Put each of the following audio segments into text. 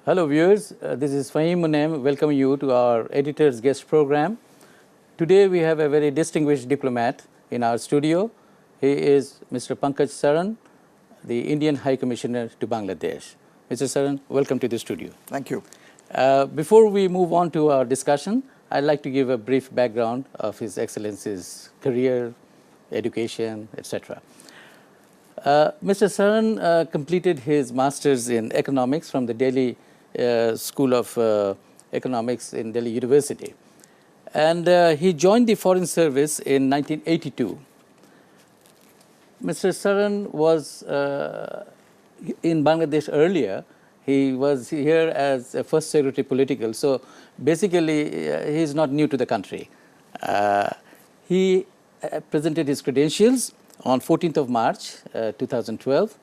Hello viewers, this is Fahim Munaim welcoming you to our editor's guest program. Today we have a very distinguished diplomat in our studio. He is Mr. Pankaj Saran, the Indian High Commissioner to Bangladesh. Mr. Saran, welcome to the studio. Thank you. Before we move on to our discussion, I'd like to give a brief background of His Excellency's career, education, etc. Mr. Saran completed his master's in economics from the Delhi School of Economics in Delhi University. And he joined the Foreign Service in 1982. Mr. Saran was in Bangladesh earlier. He was here as a First Secretary Political. So basically, he is not new to the country. He presented his credentials on 14th of March 2012.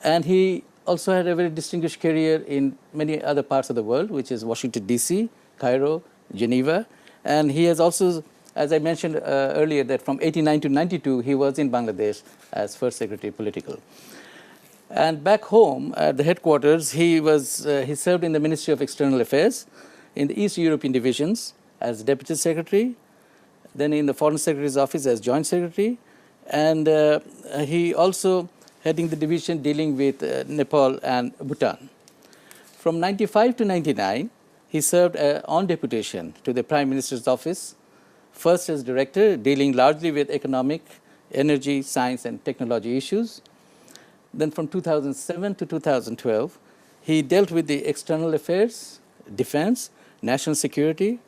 And he also had a very distinguished career in many other parts of the world, which is Washington, D.C., Cairo, Geneva. And he has also, as I mentioned earlier, that from 89 to 92, he was in Bangladesh as First Secretary Political. And back home at the headquarters, he served in the Ministry of External Affairs in the East European divisions as Deputy Secretary, then in the Foreign Secretary's office as Joint Secretary, and he also heading the division dealing with Nepal and Bhutan. From 95 to 99, he served on deputation to the Prime Minister's office, first as director, dealing largely with economic, energy, science, and technology issues. Then from 2007 to 2012, he dealt with the external affairs, defense, national security,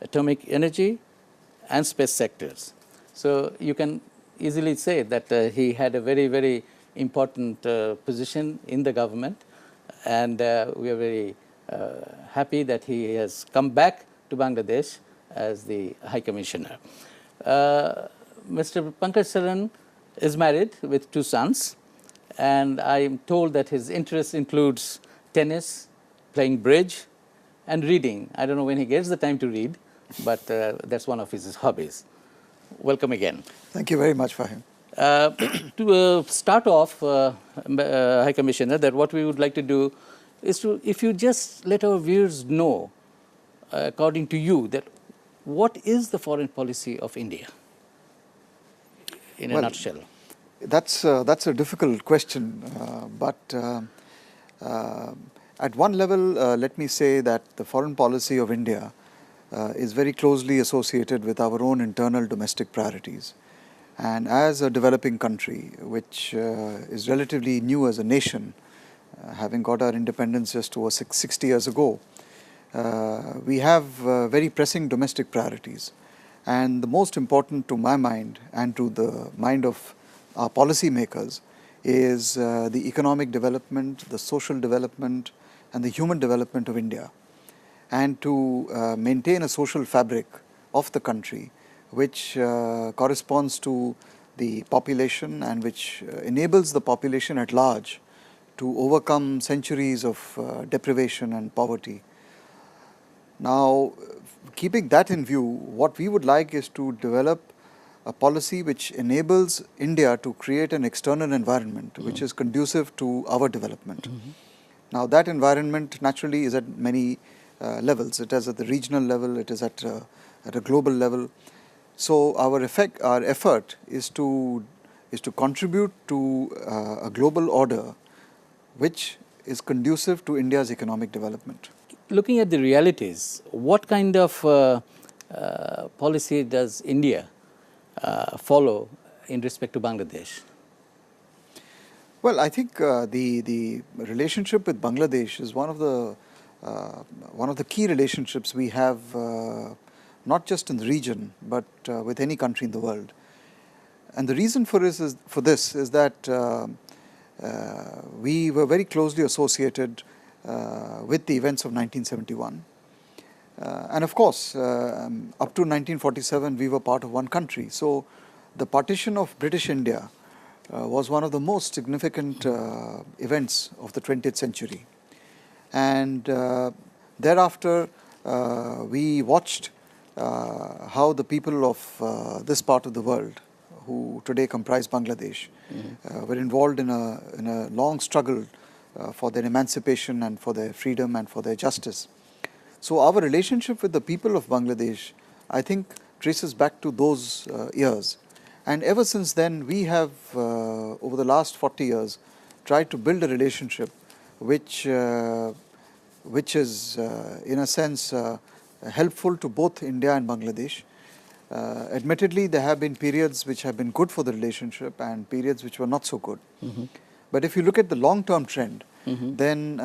atomic energy, and space sectors. So you can easily say that he had a very, very important position in the government, and we are very happy that he has come back to Bangladesh as the High Commissioner. Mr. Pankaj Saran is married with 2 sons, and I am told that his interest includes tennis, playing bridge, and reading. I don't know when he gets the time to read, but that's one of his hobbies. Welcome again. Thank you very much, Fahim. To start off, High Commissioner, that what we would like to do is to, if you just let our viewers know, according to you, that what is the foreign policy of India in a nutshell? That's a difficult question, but at one level, let me say that the foreign policy of India is very closely associated with our own internal domestic priorities. And as a developing country, which is relatively new as a nation, having got our independence just over 60 years ago, we have very pressing domestic priorities. And the most important to my mind and to the mind of our policy makers is the economic development, the social development, and the human development of India. And to maintain a social fabric of the country which corresponds to the population and which enables the population at large to overcome centuries of deprivation and poverty. Now, keeping that in view, what we would like is to develop a policy which enables India to create an external environment which is conducive to our development. Now, that environment naturally is at many levels. It is at the regional level, it is at a global level. So our effort is to contribute to a global order which is conducive to India's economic development. Looking at the realities, what kind of policy does India follow in respect to Bangladesh? Well, I think the relationship with Bangladesh is one of the key relationships we have, not just in the region, but with any country in the world. And the reason for this is that we were very closely associated with the events of 1971. And of course, up to 1947, we were part of one country. So the partition of British India was one of the most significant events of the 20th century. And thereafter, we watched how the people of this part of the world, who today comprise Bangladesh, were involved in a long struggle for their emancipation and for their freedom and for their justice. So our relationship with the people of Bangladesh, I think, traces back to those years. And ever since then, we have, over the last 40 years, tried to build a relationship which is, in a sense, helpful to both India and Bangladesh. Admittedly, there have been periods which have been good for the relationship and periods which were not so good. But if you look at the long-term trend, then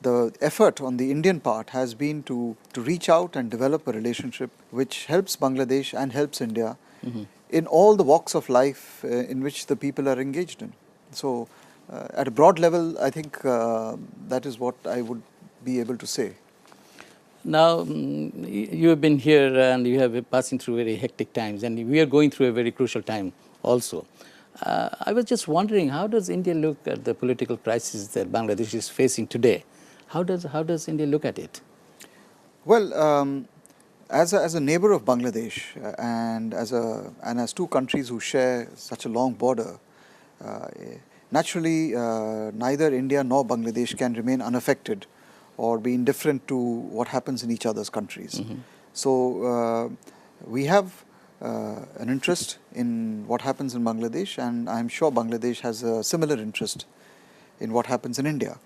the effort on the Indian part has been to reach out and develop a relationship which helps Bangladesh and helps India in all the walks of life in which the people are engaged in. So, at a broad level, I think that is what I would be able to say. Now, you have been here and you have been passing through very hectic times, and we are going through a very crucial time also. I was just wondering, how does India look at the political crisis that Bangladesh is facing today? How does India look at it? Well, as a neighbor of Bangladesh and as two countries who share such a long border, naturally neither India nor Bangladesh can remain unaffected or be indifferent to what happens in each other's countries. So we have an interest in what happens in Bangladesh, and I'm sure Bangladesh has a similar interest in what happens in India.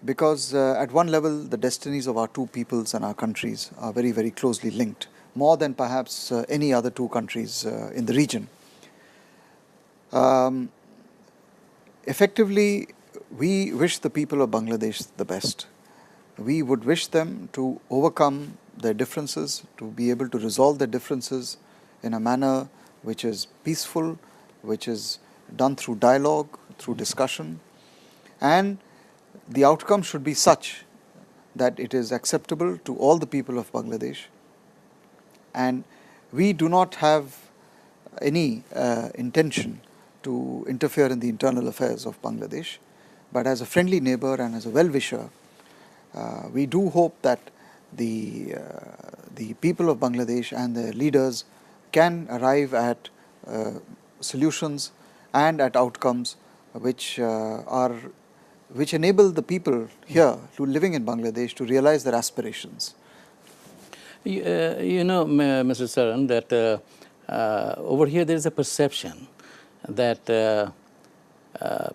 Because at one level, the destinies of our two peoples and our countries are very, very closely linked, more than perhaps any other two countries in the region. Effectively, we wish the people of Bangladesh the best. We would wish them to overcome their differences, to be able to resolve their differences in a manner which is peaceful, which is done through dialogue, through discussion, and the outcome should be such that it is acceptable to all the people of Bangladesh. And we do not have any intention to interfere in the internal affairs of Bangladesh, but as a friendly neighbor and as a well-wisher, we do hope that the people of Bangladesh and their leaders can arrive at solutions and at outcomes which enable the people here who are living in Bangladesh to realize their aspirations. You know, Mr. Saran, that over here there is a perception that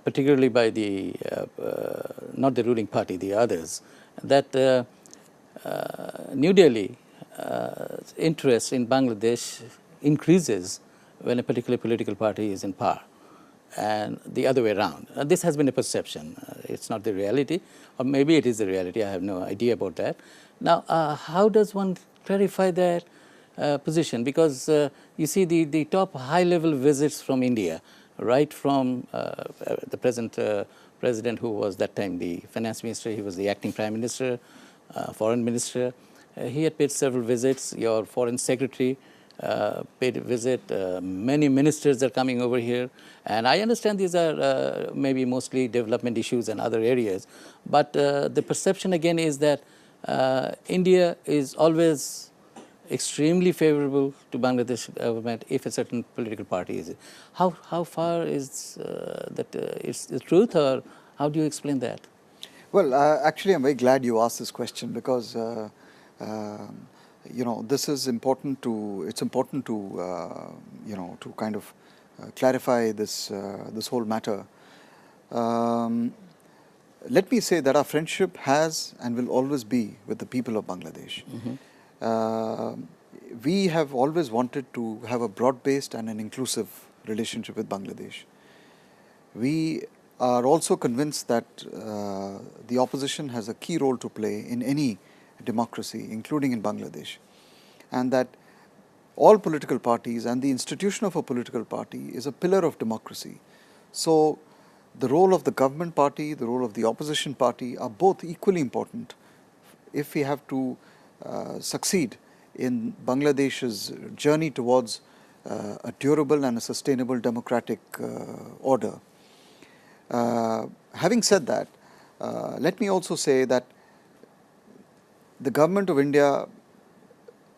particularly by the not the ruling party, the others, that New Delhi interest in Bangladesh increases when a particular political party is in power, and the other way around. This has been a perception. It's not the reality, or maybe it is the reality. I have no idea about that. Now, how does one clarify that position? Because you see the top high-level visits from India, right from the present president, who was that time the finance minister, he was the acting prime minister, foreign minister. He had paid several visits. Your foreign secretary paid a visit. Many ministers are coming over here. And I understand these are maybe mostly development issues and other areas. But the perception again is that India is always extremely favorable to Bangladesh government if a certain political party is. How far is that is the truth, or how do you explain that? Well, actually, I'm very glad you asked this question, because you know, this is important to. It's important to you know, to kind of clarify this this whole matter. Let me say that our friendship has and will always be with the people of Bangladesh. We have always wanted to have a broad-based and an inclusive relationship with Bangladesh. We are also convinced that the opposition has a key role to play in any democracy, including in Bangladesh, and that all political parties and the institution of a political party is a pillar of democracy. So the role of the government party, the role of the opposition party are both equally important if we have to succeed in Bangladesh's journey towards a durable and a sustainable democratic order. Having said that, let me also say that the government of India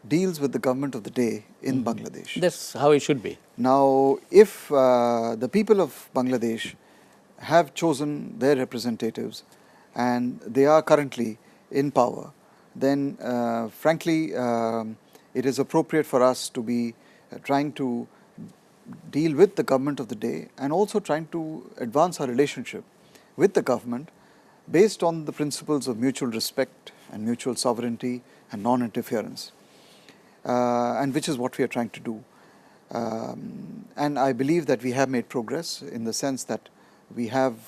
deals with the government of the day in Bangladesh. That's how it should be. Now, if the people of Bangladesh have chosen their representatives and they are currently in power, then frankly it is appropriate for us to be trying to deal with the government of the day and also trying to advance our relationship with the government based on the principles of mutual respect and mutual sovereignty and non-interference, and which is what we are trying to do. And I believe that we have made progress in the sense that we have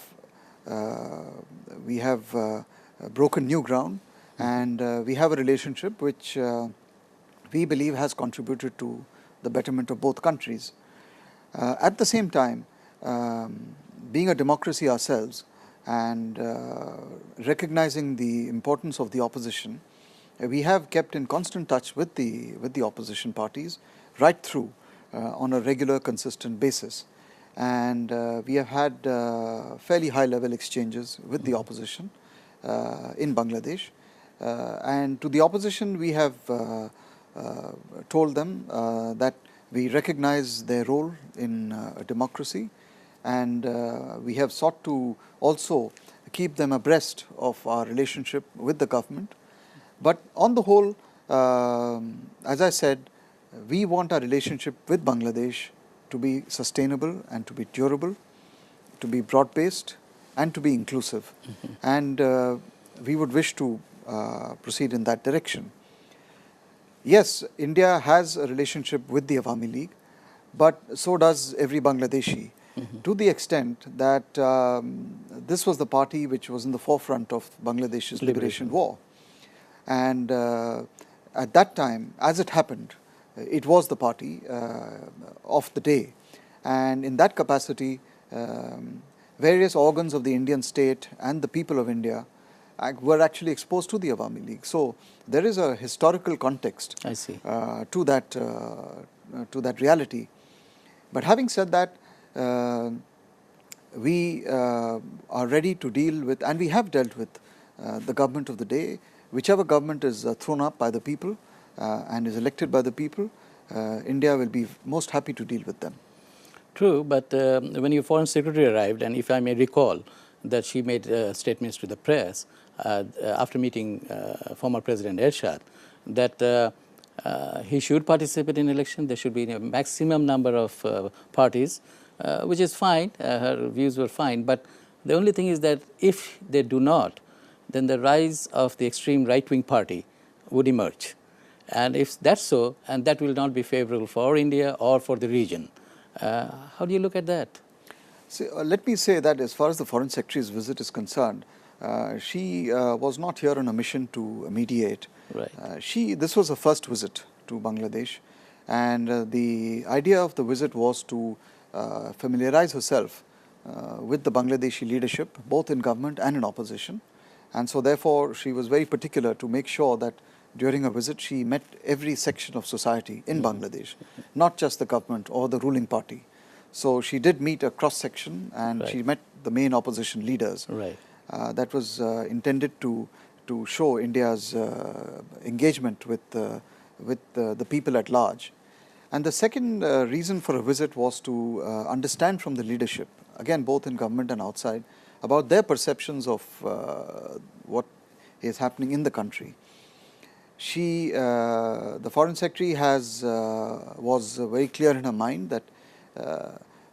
broken new ground, and we have a relationship which we believe has contributed to the betterment of both countries. At the same time, being a democracy ourselves and recognizing the importance of the opposition, we have kept in constant touch with the opposition parties right through on a regular, consistent basis. And we have had fairly high-level exchanges with the opposition in Bangladesh. And to the opposition, we have told them that we recognize their role in a democracy, and we have sought to also keep them abreast of our relationship with the government. But on the whole, as I said, we want our relationship with Bangladesh to be sustainable and to be durable, to be broad-based and to be inclusive. And we would wish to proceed in that direction. Yes, India has a relationship with the Awami League, but so does every Bangladeshi, to the extent that this was the party which was in the forefront of Bangladesh's liberation war. And at that time, as it happened, it was the party of the day. And in that capacity, various organs of the Indian state and the people of India were actually exposed to the Awami League. So there is a historical context to that reality. But having said that, we are ready to deal with, and we have dealt with, the government of the day. Whichever government is thrown up by the people and is elected by the people, India will be most happy to deal with them. True, but when your foreign secretary arrived, and if I may recall, that she made statements to the press after meeting former President Ershad, that he should participate in election. There should be a maximum number of parties, which is fine. Her views were fine, but the only thing is that if they do not, then the rise of the extreme right-wing party would emerge. And if that's so, and that will not be favorable for India or for the region. How do you look at that? See, let me say that as far as the Foreign Secretary's visit is concerned, she was not here on a mission to mediate. Right. This was her first visit to Bangladesh, and the idea of the visit was to familiarize herself with the Bangladeshi leadership, both in government and in opposition. And so therefore, she was very particular to make sure that during her visit, she met every section of society in Bangladesh, not just the government or the ruling party. So she did meet a cross-section, and she met the main opposition leaders. That was intended to show India's engagement with the people at large. And the second reason for a visit was to understand from the leadership, again both in government and outside, about their perceptions of what is happening in the country. She, the Foreign Secretary, was very clear in her mind that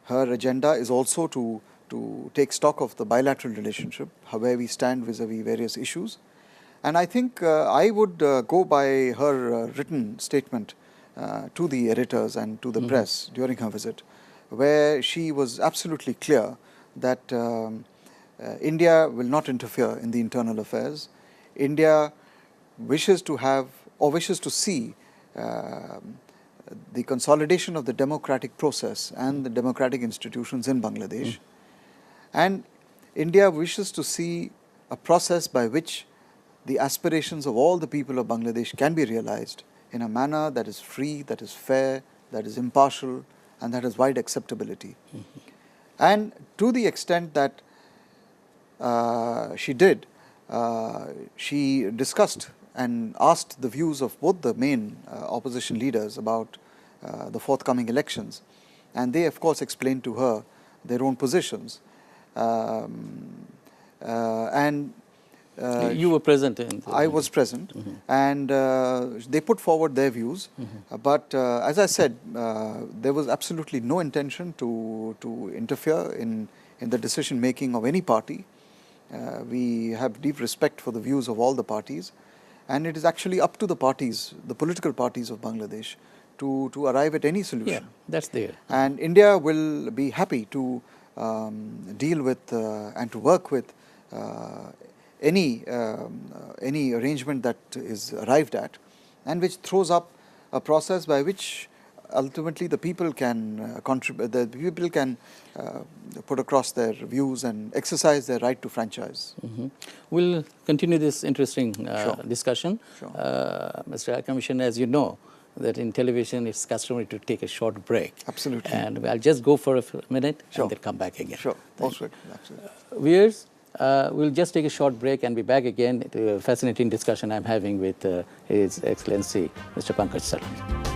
her agenda is also to take stock of the bilateral relationship, where we stand vis-a-vis various issues. And I think I would go by her written statement to the editors and to the press during her visit, where she was absolutely clear that India will not interfere in the internal affairs. India wishes to have or wishes to see the consolidation of the democratic process and the democratic institutions in Bangladesh. And India wishes to see a process by which the aspirations of all the people of Bangladesh can be realized in a manner that is free, that is fair, that is impartial, and that has wide acceptability. And to the extent that she did, she discussed and asked the views of both the main opposition leaders about the forthcoming elections. And they, of course, explained to her their own positions. And you were present in the I was present, and they put forward their views. But as I said, there was absolutely no intention to interfere in the decision making of any party. We have deep respect for the views of all the parties, and it is actually up to the parties, the political parties of Bangladesh, to arrive at any solution. Yeah, that's there. And India will be happy to deal with and to work with any arrangement that is arrived at, and which throws up a process by which ultimately the people can contribute. The people can put across their views and exercise their right to franchise. We'll continue this interesting Sure. discussion. Sure. Mr. High Commissioner, as you know, that in television it's customary to take a short break. Absolutely. And I'll just go for a minute Sure. and then come back again. Sure. Most welcome. Absolutely. Viewers, we'll just take a short break and be back again to a fascinating discussion I'm having with His Excellency Mr. Pankaj Saran.